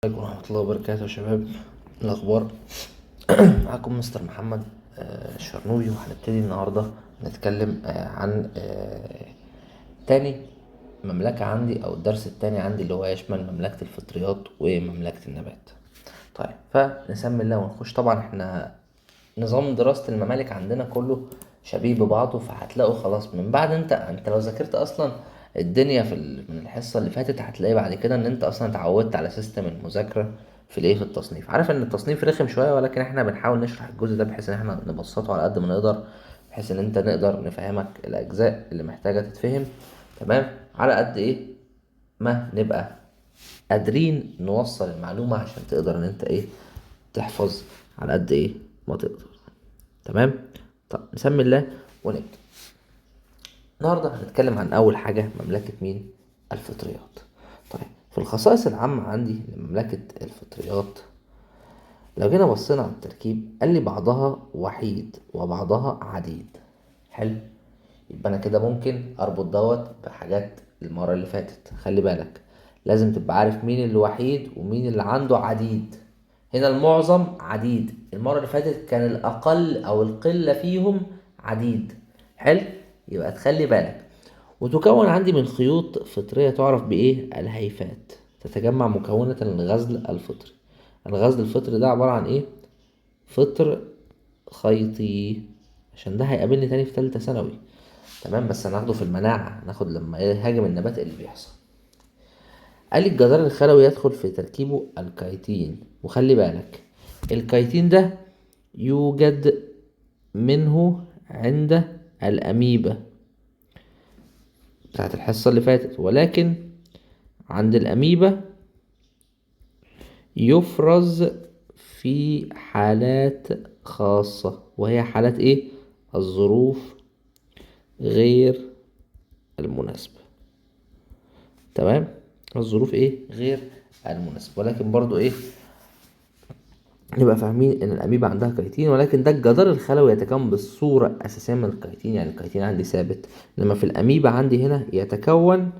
عليكم ورحمة الله وبركاته يا شباب. الأخبار معاكم مستر محمد الشرنوبي، وهنبتدي النهاردة نتكلم عن تاني مملكة عندي، أو الدرس التاني عندي، اللي هو يشمل مملكة الفطريات ومملكة النبات. طيب، فنسمي الله ونخش. طبعا احنا نظام دراسة الممالك عندنا كله شبيه ببعضه، فهتلاقوا خلاص من بعد انت لو ذاكرت اصلا الدنيا من الحصة اللي فاتت، هتلاقي بعد كده ان انت اصلا اتعودت على سيستم المذاكرة في التصنيف. عارف ان التصنيف رخم شوية، ولكن احنا بنحاول نشرح الجزء ده بحيث ان احنا نبسطه على قد ما نقدر، بحيث ان انت نقدر نفهمك الاجزاء اللي محتاجة تتفهم تمام، على قد ما نبقى قادرين نوصل المعلومة عشان تقدر ان انت تحفظ على قد ما تقدر. تمام. طب نسمي الله ونبدأ. النهارده هنتكلم عن أول حاجة، مملكة مين؟ الفطريات. طيب، في الخصائص العامة عندي لمملكة الفطريات، لو جينا بصينا على التركيب قال لي بعضها وحيد وبعضها عديد. حلو. يبقى أنا كده ممكن أربط دوت بحاجات المرة اللي فاتت. خلي بالك، لازم تبقى عارف مين اللي وحيد ومين اللي عنده عديد. هنا المعظم عديد، المرة اللي فاتت كان الأقل أو القلة فيهم عديد. حلو. يبقى تخلي بالك. وتكون عندي من خيوط فطرية تعرف الهيفات، تتجمع مكونة الغزل الفطري. الغزل الفطري ده عبارة عن فطر خيطي، عشان ده هيقابلني تاني في تالتة ثانوي. تمام، بس هناخده في المناعة، هناخد لما يهاجم النبات اللي بيحصل. قال لي الجدار الخلوي يدخل في تركيبه الكيتين، وخلي بالك الكيتين ده يوجد منه عند الأميبا بتاعت الحصة اللي فاتت، ولكن عند الأميبا يفرز في حالات خاصة، وهي حالات الظروف غير المناسبة. تمام. الظروف غير المناسبة، ولكن برضو نبقى فاهمين ان الاميبا عندها كيتين، ولكن ده الجدار الخلوي يتكون بالصورة الاساسية من الكيتين، يعني الكيتين عندي ثابت، انما في الاميبا عندي هنا يتكون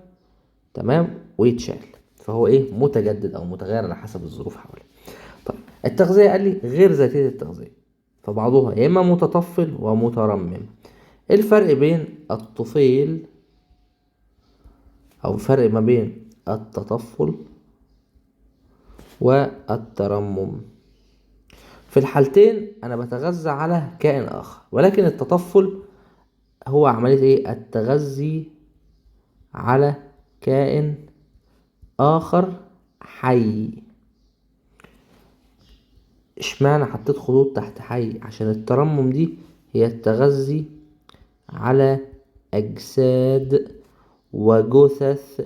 تمام ويتشال، فهو متجدد او متغير على حسب الظروف حواليه. طيب، التغذية قال لي غير ذاتية التغذية، فبعضها يا اما متطفل ومترمم. ايه الفرق بين الطفيل، او الفرق ما بين التطفل والترمم؟ في الحالتين انا بتغذى على كائن اخر، ولكن التطفل هو عملية التغذي على كائن اخر حي. اشمعنى حطيت خطوط تحت حي؟ عشان الترمم دي هي التغذي على اجساد وجثث.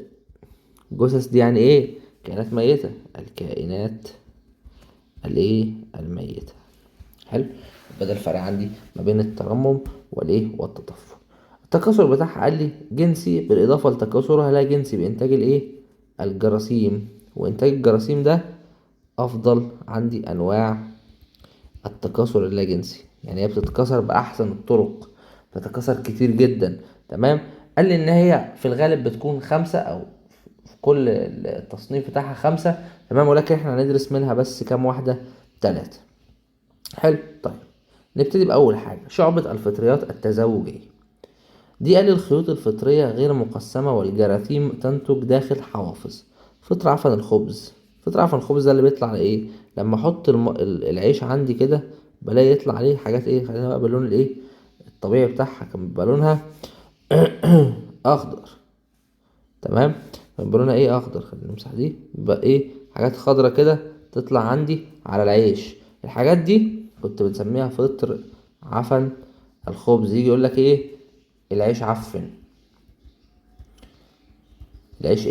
جثث دي يعني كائنات ميتة، الكائنات الميتة. حلو. يبقى ده الفرق عندي ما بين الترمم والتطفل. التكاثر بتاعها قال لي جنسي، بالاضافه لتكاثرها لا جنسي بانتاج الجراثيم، وانتاج الجراثيم ده افضل عندي انواع التكاثر اللا جنسي، يعني هي بتتكاثر باحسن الطرق، بتتكاثر كتير جدا. تمام. قال لي ان هي في الغالب بتكون خمسة، او في كل التصنيف بتاعها خمسة. تمام، ولكن احنا هندرس منها بس كام واحدة؟ تلاتة. حلو. طيب، نبتدي بأول حاجة، شعبة الفطريات التزاوجية. دي قال الخيوط الفطرية غير مقسمة والجراثيم تنتج داخل حوافظ. فطر عفن الخبز. فطر عفن الخبز ده اللي بيطلع على لما احط العيش عندي كده، بلاقي يطلع عليه حاجات خلينا بقى باللون الطبيعي بتاعها، كان بيبقى لونها اخضر. تمام. كان بيبقى لونها اخضر. خلينا نمسح دي، بيبقى حاجات خضرة كده تطلع عندي على العيش. الحاجات دي كنت بنسميها فطر عفن الخبز. يجي يقول لك العيش عفن. العيش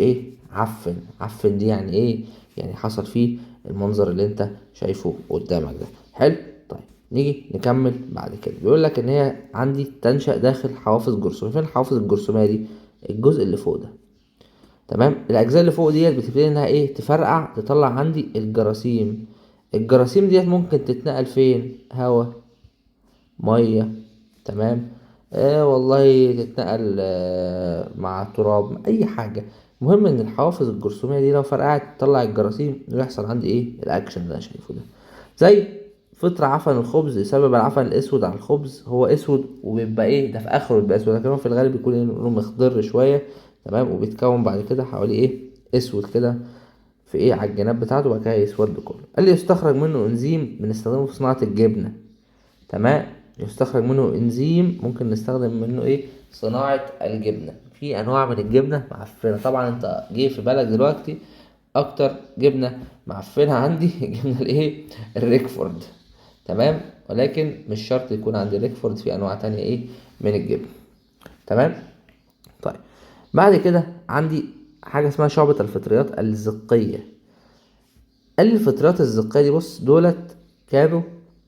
عفن. عفن دي يعني يعني حصل فيه المنظر اللي انت شايفه قدامك ده. حلو. طيب، نيجي نكمل بعد كده. بيقول لك ان هي عندي تنشأ داخل حوافظ جرثومية. فين الحوافظ الجرثومية دي؟ الجزء اللي فوق ده. تمام. الاجزاء اللي فوق ديت بتبتدي انها تفرقع، تطلع عندي الجراثيم. الجراثيم ديت ممكن تتنقل فين؟ هوا، ميه. تمام. والله تتنقل مع التراب، اي حاجه. المهم ان الحوافظ الجرثوميه دي لو فرقعت تطلع الجراثيم ويحصل عندي ايه الاكشن اللي انا شايفه ده. زي فطر عفن الخبز، سبب العفن الاسود على الخبز هو اسود وبيبقى ايه ده في اخره بيبقى اسود، لكن هو في الغالب بيكون إيه لونه مخضر شويه. تمام، وبيتكون بعد كده حوالي ايه اسود كده في ايه على الجناب بتاعته، وبعد كده يسود كله. قال لي يستخرج منه انزيم بنستخدمه في صناعه الجبنه. تمام، يستخرج منه انزيم ممكن نستخدم منه ايه صناعة الجبنة. في انواع من الجبنة معفنة، طبعا انت جه في بالك دلوقتي اكتر جبنة معفنة عندي جبنة الايه الريكفورد. تمام، ولكن مش شرط يكون عندي ريكفورد، في انواع تانية ايه من الجبن. تمام. طيب بعد كده عندي حاجة اسمها شعبة الفطريات الزقية. قال لي الفطريات الزقية دي بص دولت كانوا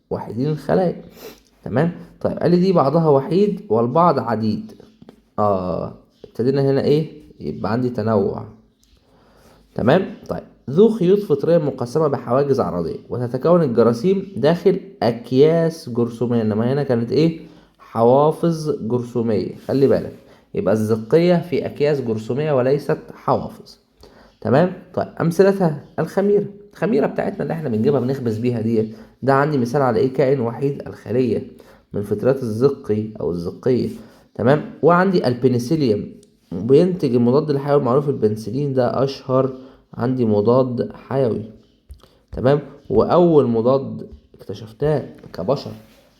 وحيدين الخلايا. تمام. طيب قال لي دي بعضها وحيد والبعض عديد. ابتدينا هنا ايه يبقى عندي تنوع. تمام. طيب ذو خيوط فطرية مقسمة بحواجز عرضية، وتتكون الجراثيم داخل أكياس جرثومية، إنما هنا كانت إيه حوافظ جرثومية. خلي بالك، يبقى الزقية في أكياس جرثومية وليست حوافظ. تمام. طيب أمثلتها الخميرة بتاعتنا اللي احنا بنجيبها بنخبز بيها دي، ده عندي مثال على إيه كائن وحيد الخلية من فطريات الزقي أو الزقية. تمام. وعندي البنسيليوم بينتج المضاد الحيوي المعروف البنسلين، ده أشهر عندي مضاد حيوي. تمام، واول مضاد اكتشفتاه كبشر.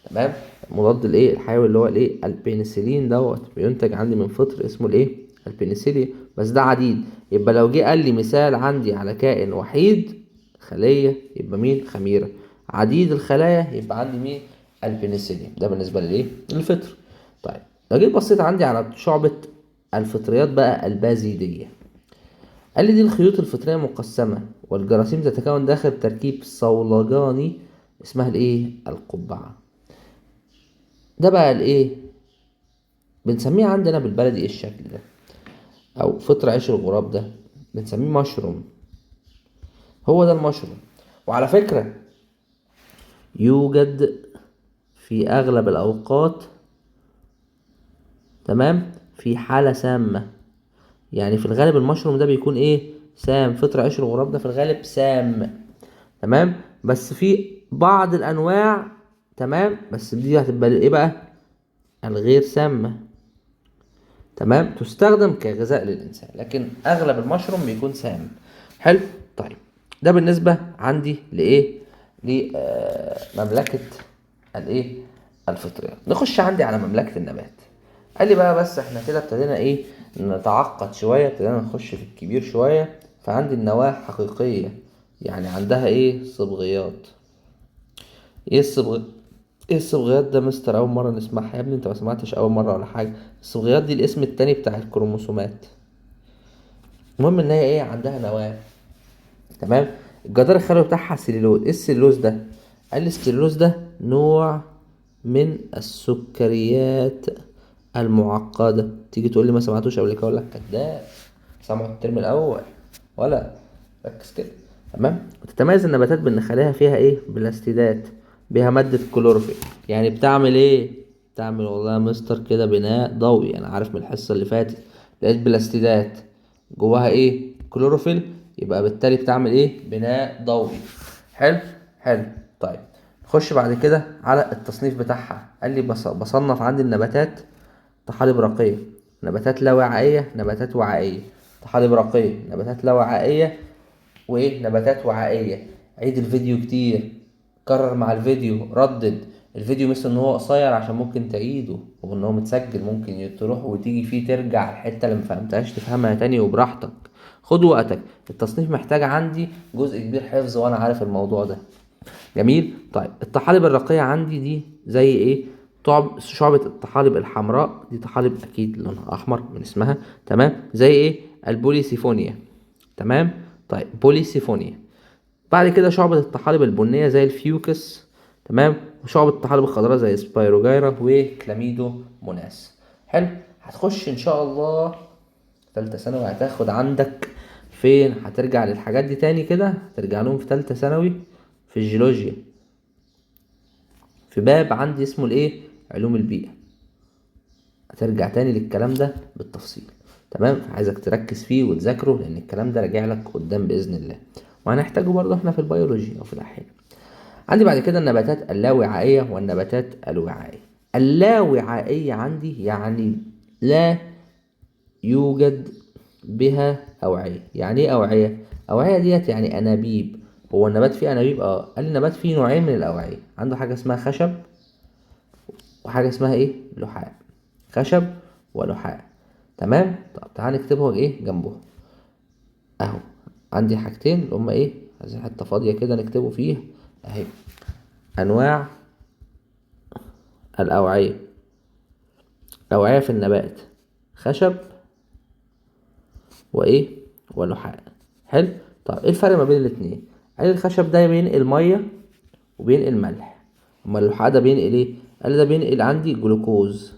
تمام، المضاد الايه الحيوي اللي هو الايه البنسلين دوت بينتج عندي من فطر اسمه الايه البنسلين، بس ده عديد. يبقى لو جه قال لي مثال عندي على كائن وحيد خلية يبقى مين خميرة، عديد الخلايا يبقى عندي مين البنسلين. ده بالنسبة للايه للفطر. طيب لو جيت بصيت عندي على شعبة الفطريات بقى البازيدية، قال لي دي الخيوط الفطرية مقسمة، والجراثيم تتكون داخل تركيب صولجاني اسمها الايه القبعة. ده بقى الايه بنسميه عندنا بالبلدي ايه الشكل ده، او فطر عيش الغراب ده بنسميه مشروم. هو ده المشروم. وعلى فكرة يوجد في اغلب الاوقات تمام في حالة سامة. يعني في الغالب المشروم ده بيكون ايه سام، فطر عيش الغراب ده في الغالب سام. تمام، بس في بعض الانواع تمام بس دي هتبقى ايه بقى الغير سامة. تمام، تستخدم كغذاء للانسان، لكن اغلب المشروم بيكون سام. حلو. طيب ده بالنسبة عندي لايه لمملكة الايه الفطريات. نخش عندي على مملكة النبات. قال لي بقى بس احنا كده ابتدينا ايه نتعقد شوية، ابتدينا نخش في الكبير شوية. فعندي النواة حقيقية، يعني عندها ايه صبغيات. ايه الصبغ ايه الصبغيات ده مستر؟ اول مره نسمعها يا ابني، انت ما سمعتش اول مره ولا حاجه. الصبغيات دي الاسم التاني بتاع الكروموسومات. المهم ان هي ايه عندها نواه. تمام، الجدار الخلوي بتاعها سليلوز. ايه السليلوز ده؟ قال لي السليلوز ده نوع من السكريات المعقده. تيجي تقول لي ما سمعتوش قبل كده، اقول لك كداب، سمعوا الترم الاول ولا ركز كده. تمام، وتتميز النباتات بان خلاياها فيها ايه بلاستيدات، بيها مادة كلوروفيل. يعني بتعمل ايه بتعمل والله يا مستر كده بناء ضوئي. انا عارف من الحصة اللي فاتت لقيت بلاستيدات جواها ايه كلوروفيل، يبقى بالتالي بتعمل ايه بناء ضوئي. حلو. حلو. طيب نخش بعد كده على التصنيف بتاعها. قال لي بصنف عندي النباتات طحالب رقية، نباتات لا وعائية، نباتات وعائية. طحالب رقية، نباتات لا وعائية، وايه نباتات وعائية. عيد الفيديو كتير، كرر مع الفيديو، ردد الفيديو مثل ان هو قصير عشان ممكن تعيده، وان هو متسجل ممكن تروح وتيجي فيه ترجع الحتة اللي مفهمتهاش تفهمها تاني وبراحتك. خد وقتك، التصنيف محتاج عندي جزء كبير حفظ وانا عارف الموضوع ده. جميل. طيب الطحالب الرقية عندي دي زي ايه شعبة الطحالب الحمراء، دي طحالب اكيد لونها احمر من اسمها. تمام، زي ايه البوليسيفونيا. تمام. طيب بوليسيفونيا. بعد كده شعبة الطحالب البنية زي الفيوكس. تمام، وشعبة الطحالب الخضراء زي سبايروجايرا وكلاميدو موناس. حلو. هتخش ان شاء الله تالتة ثانوي هتاخد عندك فين، هترجع للحاجات دي تاني كده، هترجع لهم في تالتة ثانوي في الجيولوجيا، في باب عندي اسمه الايه علوم البيئة، هترجع تاني للكلام ده بالتفصيل. تمام. عايزك تركز فيه وتذاكره لان الكلام ده راجع لك قدام باذن الله، وهنحتاجه برضه احنا في البيولوجي او في الاحياء. عندي بعد كده النباتات اللاوعائيه والنباتات الوعائيه. اللاوعائيه عندي يعني لا يوجد بها اوعيه. يعني ايه اوعيه؟ اوعيه ديت يعني انابيب. هو النبات فيه انابيب؟ قال النبات فيه نوعين من الاوعيه، عنده حاجه اسمها خشب وحاجه اسمها ايه؟ لحاء. خشب ولحاء. تمام. طب تعال نكتبهم ايه جنبهم اهو. عندي حاجتين اللي هما ايه، عايزين حته فاضيه كده نكتبه فيها اهي. انواع الاوعيه. الاوعيه في النبات خشب وايه؟ ولحاء. حلو. طب ايه الفرق ما بين الاتنين؟ قال الخشب ده بينقل ميه وبينقل ملح، اما اللحاء ده بينقل ايه؟ قال ده بينقل عندي جلوكوز،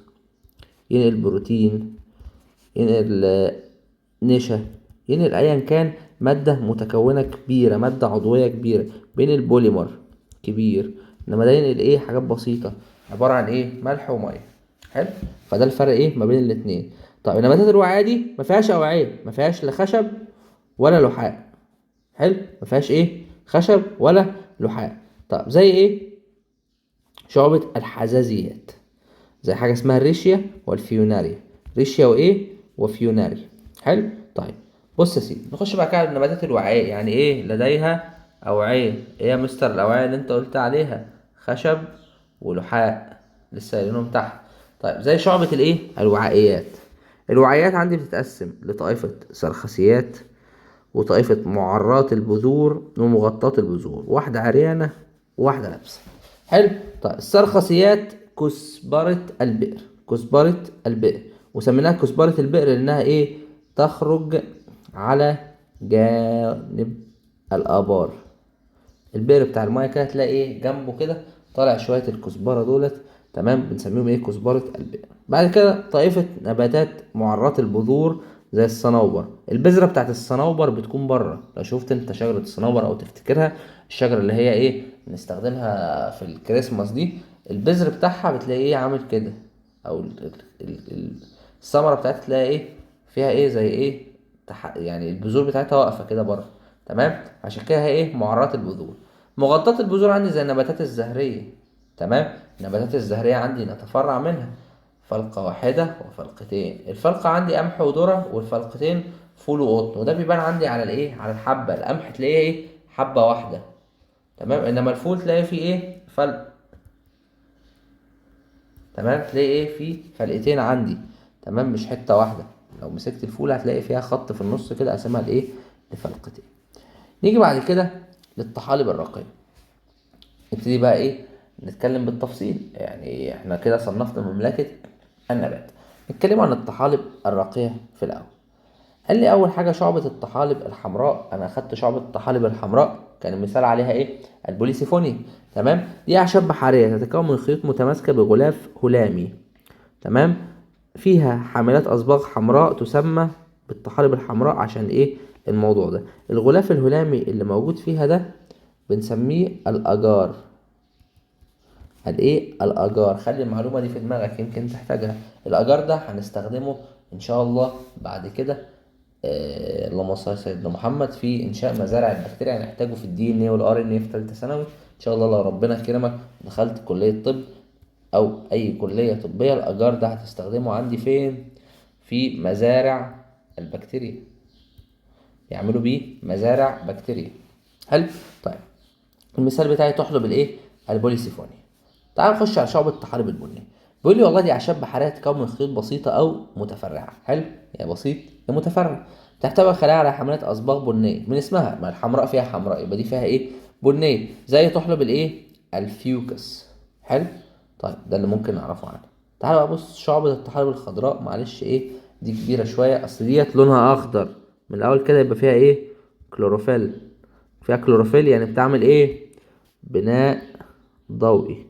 ينقل بروتين، ينقل نشا، ينقل ايا كان مادة متكونة كبيرة، مادة عضوية كبيرة، بينقل بوليمر كبير. انما ده ينقل ايه؟ حاجات بسيطة عبارة عن ايه؟ ملح ومية. حلو. فده الفرق ايه ما بين الاتنين. طيب النباتات الوعية دي ما فيهاش اوعية، ما فيهاش لا خشب ولا لحاء. حلو. ما فيهاش ايه؟ خشب ولا لحاء. طب زي ايه؟ شعبة الحزازيات، زي حاجة اسمها الريشيا والفيوناريا. ريشيا وايه؟ وفيوناريا. حلو. طيب بص يا سيدي، نخش بقى كده على النباتات الوعية. يعني ايه لديها أوعية؟ ايه يا مستر الأوعية اللي انت قلت عليها؟ خشب ولحاء، لسه قايلينهم تحت. طيب زي شعبة الايه؟ الوعائيات. الوعائيات عندي بتتقسم لطائفة سرخسيات وطائفة معرات البذور ومغطاة البذور، واحدة عريانة وواحدة لابسة. حلو. طيب السرخسيات كزبرة البئر. كزبرة البئر، وسميناها كزبرة البئر لأنها إيه؟ تخرج على جانب الآبار. البئر بتاع المايه كده تلاقي ايه جنبه كده طالع شويه الكزبره دولت. تمام. بنسميهم ايه؟ كزبره البئر. بعد كده طائفه نباتات معرات البذور زي الصنوبر. البذره بتاعت الصنوبر بتكون بره. لو شفت انت شجره الصنوبر او تفتكرها، الشجره اللي هي ايه بنستخدمها في الكريسماس دي، البذر بتاعها بتلاقيه ايه عامل كده، او الثمره بتاعتها تلاقي ايه فيها ايه زي ايه يعني البذور بتاعتها واقفه كده بره. تمام. عشان كده هي ايه؟ معرات البذور. مغطاة البذور عندي زي النباتات الزهرية. تمام. النباتات الزهرية عندي نتفرع منها فلقة واحدة وفلقتين. الفلقة عندي قمح وذرة، والفلقتين فول وقطن. وده بيبان عندي على الايه؟ على الحبة. القمح تلاقيه ايه؟ حبة واحدة. تمام. انما الفول تلاقيه فيه ايه؟ فلق. تمام. تلاقي ايه؟ فيه فلقتين عندي. تمام. مش حتة واحدة. لو مسكت الفول هتلاقي فيها خط في النص كده اقسمها لايه؟ لفلقتين. نيجي بعد كده للطحالب الرقية. نبتدي بقى ايه نتكلم بالتفصيل. يعني احنا كده صنفنا مملكة النبات. نتكلم عن الطحالب الرقية في الأول. قال لي أول حاجة شعبة الطحالب الحمراء. أنا أخدت شعبة الطحالب الحمراء كان المثال عليها إيه؟ البوليسيفوني. تمام. دي أعشاب بحرية تتكون من خيوط متماسكة بغلاف هلامي. تمام. فيها حاملات أصباغ حمراء تسمى بالطحالب الحمراء. عشان إيه الموضوع ده؟ الغلاف الهلامي اللي موجود فيها ده بنسميه الأجار. الايه؟ الاجار. خلي المعلومه دي في دماغك يمكن تحتاجها. الاجار ده هنستخدمه ان شاء الله بعد كده اللهم صل على سيدنا محمد في انشاء مزارع البكتيريا. هنحتاجه في الدي ان ايه والار ان ايه في ثالثه ثانوي ان شاء الله. لو ربنا كرمك دخلت كليه طب او اي كليه طبيه، الاجار ده هتستخدمه عندي فين؟ في مزارع البكتيريا. يعملوا بيه مزارع بكتيريا. حلو. طيب المثال بتاعي تحلب الايه؟ البوليسيفوني. تعال نخش على شعب الطحالب البني. بيقول لي والله دي اعشاب بحريه تتكون من خيوط بسيطه او متفرعه. حلو. يا بسيط يا متفرع. تحتوي الخلايا على حملات اصباغ بنيه من اسمها، ما الحمراء فيها حمراء يبقى دي فيها ايه؟ بنيه. زي تحلب الايه؟ الفيوكس. حلو. طيب ده اللي ممكن نعرفه عنها. تعال بقى بص شعبة الطحالب الخضراء. معلش ايه دي كبيره شويه، اصل ديت لونها اخضر من الاول كده، يبقى فيها ايه؟ كلوروفيل. فيها كلوروفيل يعني بتعمل ايه؟ بناء ضوئي.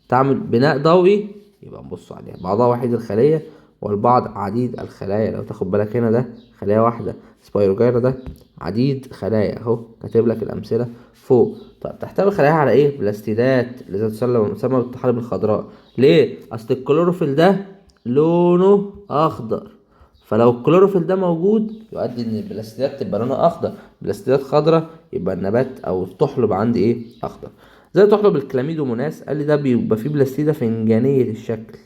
تعمل بناء ضوئي. يبقى نبص عليها بعضها وحيد الخلية والبعض عديد الخلايا. لو تاخد بالك هنا ده خلية واحدة. سبايروجيرا ده عديد خلايا اهو، كاتب لك الأمثلة فوق. طب تحتوي خلاياها على ايه؟ بلاستيدات اللي تسمى بالطحالب الخضراء. ليه؟ أصل الكلوروفيل ده لونه أخضر، فلو الكلوروفيل ده موجود يؤدي ان البلاستيدات تبقى لونها اخضر، بلاستيدات خضراء يبقى النبات او الطحلب عندي ايه؟ اخضر. زي تحلب الكلاميدوموناس، قال لي ده بيبقى فيه بلاستيدة فنجانية الشكل،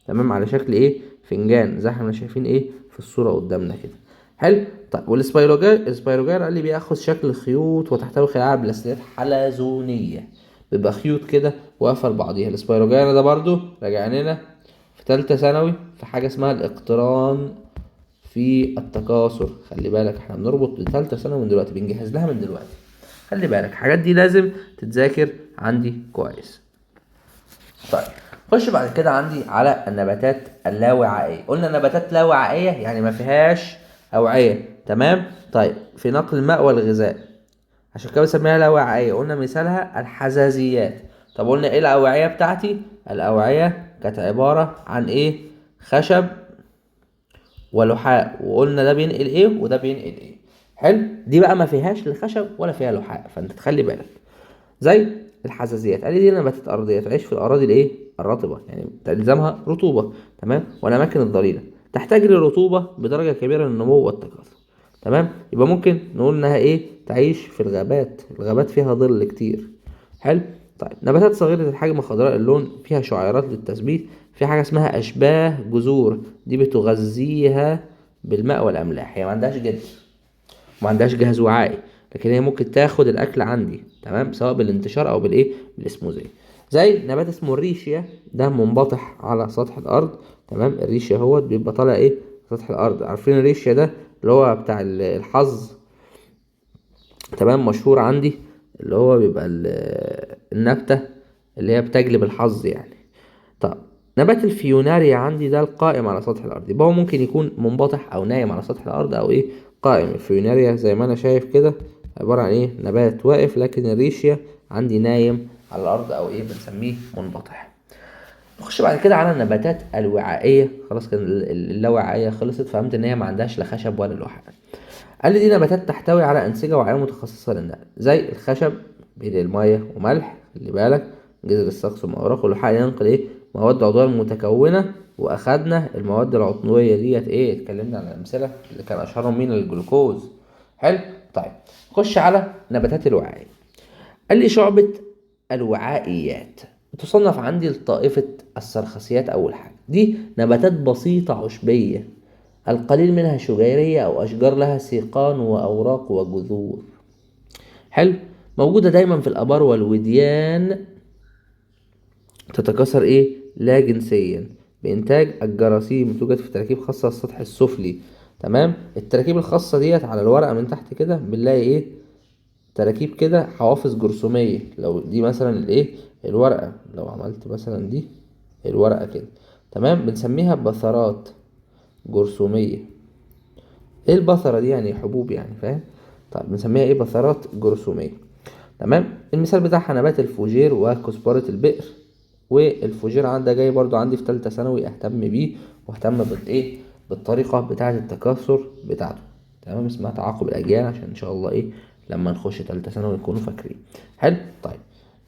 تمام، على شكل ايه؟ فنجان، زي احنا شايفين ايه في الصورة قدامنا كده. حلو. طيب السبيروجار قال لي بياخد شكل خيوط وتحتوي خلايا على بلاستيدات حلزونية، بيبقى خيوط كده واقفة لبعضيها. السبيروجار ده برضو راجع لنا في تالتة ثانوي في حاجة اسمها الاقتران في التكاثر. خلي بالك احنا بنربط بتالتة ثانوي من دلوقتي، بنجهز لها من دلوقتي. خلي بالك الحاجات دي لازم تتذاكر عندي كويس. طيب خش بعد كده عندي على النباتات اللاوعائية. قلنا نباتات لاوعائية يعني ما فيهاش أوعية، تمام. طيب في نقل الماء والغذاء، عشان كده بنسميها لاوعائية. قلنا مثالها الحزازيات. طب قلنا ايه الأوعية بتاعتي؟ الأوعية كانت عبارة عن ايه؟ خشب ولحاء، وقلنا ده بينقل ايه وده بينقل ايه. حلو. دي بقى ما فيهاش الخشب ولا فيها لحاء، فانت تخلي بالك. زي الحساسيات، قال لي دي نباتات ارضيه تعيش في الاراضي الايه؟ الرطبه، يعني تلزمها رطوبه، تمام، والاماكن الضريره، تحتاج للرطوبه بدرجه كبيره للنمو والتكاثر، تمام. يبقى ممكن نقول انها ايه؟ تعيش في الغابات، الغابات فيها ظل كتير. حلو. طيب نباتات صغيره الحجم خضراء اللون، فيها شعيرات للتثبيت، في حاجه اسمها اشباه جذور، دي بتغذيها بالماء والاملاح. هي ما عندهاش جذر وما عندهاش جهاز وعائي، لكن هي ممكن تاخد الاكل عندي، تمام، سواء بالانتشار او بالايه؟ بالاسموزيه. زي نبات اسمه الريشيا، ده منبطح على سطح الارض، تمام. الريشيا هو بيبقى طالع ايه؟ سطح الارض. عارفين الريشيا ده اللي هو بتاع الحظ، تمام، مشهور عندي، اللي هو بيبقى النبتة اللي هي بتجلب الحظ يعني. طب نبات الفيوناريا عندي ده القائم على سطح الارض، يبقى هو ممكن يكون منبطح او نايم على سطح الارض او ايه؟ قائم. الفيوناريا زي ما انا شايف كده عبارة عن ايه؟ نبات واقف، لكن الريشيا عندي نايم على الارض او ايه؟ بنسميه منبطح. نخش بعد كده على النباتات الوعائية. خلاص كده اللاوعائية خلصت، فهمت ان هي ما عندهاش لا خشب ولا لوحة. قال لي دي نباتات تحتوي على أنسجة وعية متخصصة للنقل، زي الخشب بينقل المية وملح، خلي بالك، جذر الساق ثم أوراقه، واللحاء ينقل إيه؟ مواد عضوية متكونة. وأخدنا المواد العضوية ديت إيه؟ اتكلمنا عن الأمثلة اللي كان أشهرهم مين؟ الجلوكوز. حلو. طيب خش على نباتات الوعاء. قال لي شعبة الوعائيات تصنف عندي لطائفة السرخسيات. أول حاجة دي نباتات بسيطة عشبية، القليل منها شجيرية أو أشجار لها سيقان وأوراق وجذور. حلو. موجودة دايما في الآبار والوديان، تتكاثر إيه؟ لا جنسيا، بإنتاج الجراثيم، توجد في تراكيب خاصة على السطح السفلي، تمام. التراكيب الخاصة ديت على الورقة من تحت كده بنلاقي إيه؟ تراكيب كده حوافظ جرثومية. لو دي مثلا الإيه؟ الورقة، لو عملت مثلا دي الورقة كده، تمام، بنسميها بثرات جرثومية. ايه البثرة دي؟ يعني حبوب يعني، فاهم؟ طيب بنسميها ايه؟ بثرات جرثومية، تمام. المثال بتاعها نبات الفوجير وكزبرة البئر. والفوجير عندها جاي برضو عندي في تالتة ثانوي، اهتم بيه واهتم بالايه؟ بالطريقة بتاعة التكاثر بتاعته، تمام، اسمها تعاقب الأجيال، عشان إن شاء الله إيه؟ لما نخش تالتة ثانوي نكونوا فاكرين. حلو. طيب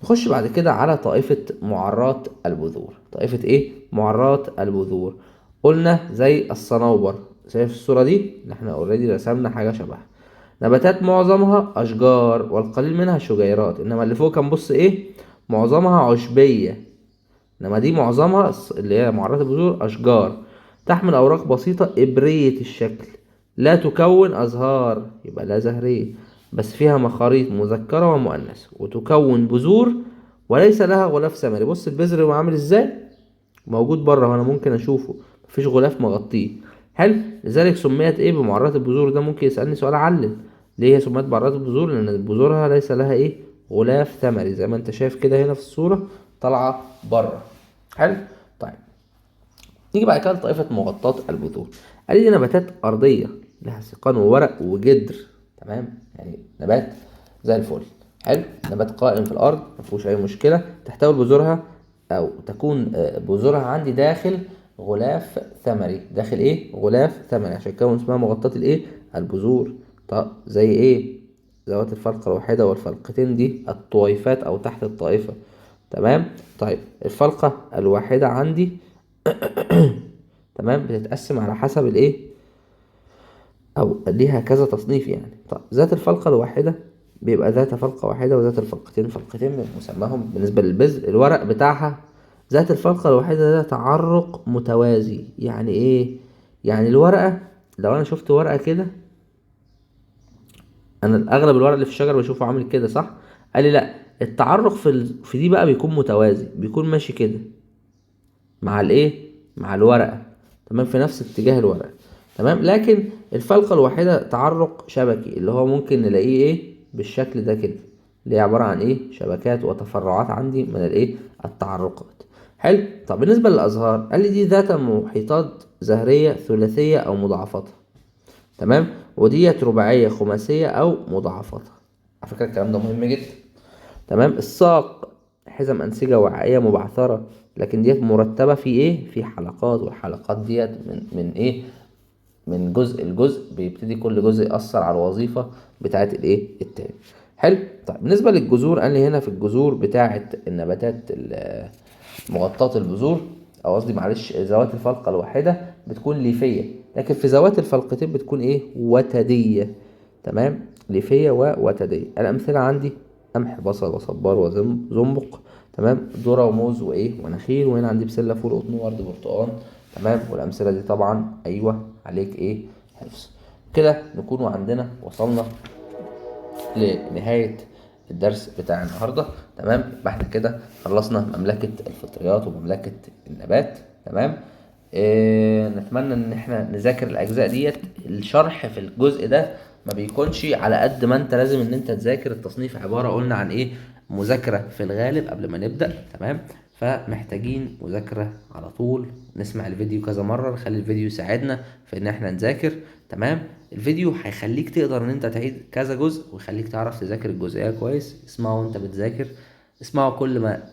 نخش بعد كده على طائفة معرات البذور. طائفة إيه؟ معرات البذور. قلنا زي الصنوبر، شايف الصورة دي اللي احنا اوريدي رسمنا حاجة شبهها. نباتات معظمها أشجار والقليل منها شجيرات، إنما اللي فوق كان بص إيه؟ معظمها عشبية، إنما دي معظمها اللي هي معرات البذور أشجار، تحمل أوراق بسيطة إبرية الشكل، لا تكون أزهار، يبقى لا زهرية، بس فيها مخاريط مذكرة ومؤنث، وتكون بذور وليس لها غلاف ثمري. بص البذر هو عامل ازاي؟ موجود بره وانا ممكن اشوفه، مفيش غلاف مغطيه. حلو. لذلك سميت ايه؟ بمعرات البذور. ده ممكن يسألني سؤال علل ليه هي سميت بعرات البذور؟ لان بذورها ليس لها ايه؟ غلاف ثمري، زي ما انت شايف كده هنا في الصورة طالعة بره. حلو. طيب نيجي بعد كده لطائفة مغطاة البذور. قال لي دي نباتات أرضية لها سيقان وورق وجدر، تمام، يعني نبات زي الفل. حلو. نبات قائم في الأرض مفيهوش أي مشكلة، تحتوي بذورها أو تكون بذورها عندي داخل غلاف ثمري. داخل إيه؟ غلاف ثمري، عشان كده اسمها مغطاة الإيه؟ البذور. طب زي إيه؟ ذوات الفلقة الواحدة والفلقتين، دي الطويفات أو تحت الطائفة، تمام. طيب الفلقة الواحدة عندي تمام بتتقسم على حسب الايه؟ او ليها كذا تصنيف يعني. طب ذات الفلقة الواحدة بيبقى ذات فلقة واحدة، وذات الفلقتين فلقتين مسماهم بالنسبة للبذر. الورق بتاعها ذات الفلقة الواحدة ده تعرق متوازي. يعني ايه؟ يعني الورقة، لو انا شفت ورقة كده، انا اغلب الورق اللي في الشجر بشوفه عامل كده صح؟ قال لي لا، التعرق في دي بقى بيكون متوازي، بيكون ماشي كده مع الايه، مع الورقة، تمام، في نفس اتجاه الورقة، تمام. لكن الفلقة الواحدة تعرق شبكي، اللي هو ممكن نلاقيه ايه بالشكل ده كده، اللي هي عبارة عن ايه، شبكات وتفرعات عندي من الايه، التعرقات. حلو. طب بالنسبة للأزهار قال لي دي ذات محيطات زهرية ثلاثية أو مضاعفتها، تمام، وديت رباعية خماسية أو مضاعفتها. على فكرة الكلام ده مهم جدا، تمام. الساق حزم أنسجة وعائية مبعثرة، لكن ديت مرتبة في ايه، في حلقات، والحلقات ديت من ايه، من جزء لجزء، بيبتدي كل جزء يأثر على الوظيفة بتاعت الايه التاني. حلو. طيب بالنسبة للجذور قال لي هنا في الجذور بتاعت النباتات مغطاة البذور، او قصدي معلش ذوات الفلقة الواحدة بتكون ليفية، لكن في ذوات الفلقتين بتكون ايه، وتدية، تمام. ليفية ووتدية. الأمثلة عندي قمح بصل وصبار وزنبق، تمام، ذرة وموز وايه ونخيل. وهنا عندي بسلة فول قطن ورد برتقال، تمام. والأمثلة دي طبعا أيوه عليك ايه، حفظ. كده نكون عندنا وصلنا لنهاية الدرس بتاع النهاردة، تمام. يبقى احنا كده خلصنا مملكة الفطريات ومملكة النبات، تمام. نتمنى ان احنا نذاكر الاجزاء ديت. الشرح في الجزء ده ما بيكونش على قد ما انت لازم ان انت تذاكر. التصنيف عبارة قلنا عن ايه، مذاكرة في الغالب قبل ما نبدأ، تمام. فمحتاجين مذاكرة على طول، نسمع الفيديو كذا مرة، نخلي الفيديو يساعدنا في ان احنا نذاكر، تمام. الفيديو هيخليك تقدر ان انت تعيد كذا جزء، ويخليك تعرف تذاكر الجزئية كويس. اسمعه وانت بتذاكر، اسمعه كل ما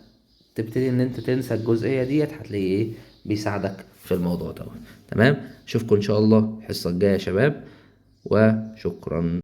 تبتدي ان انت تنسى الجزئية ديت، هتلاقيه ايه، بيساعدك في الموضوع ده، تمام. اشوفكم ان شاء الله الحصة الجاية يا شباب، وشكرا.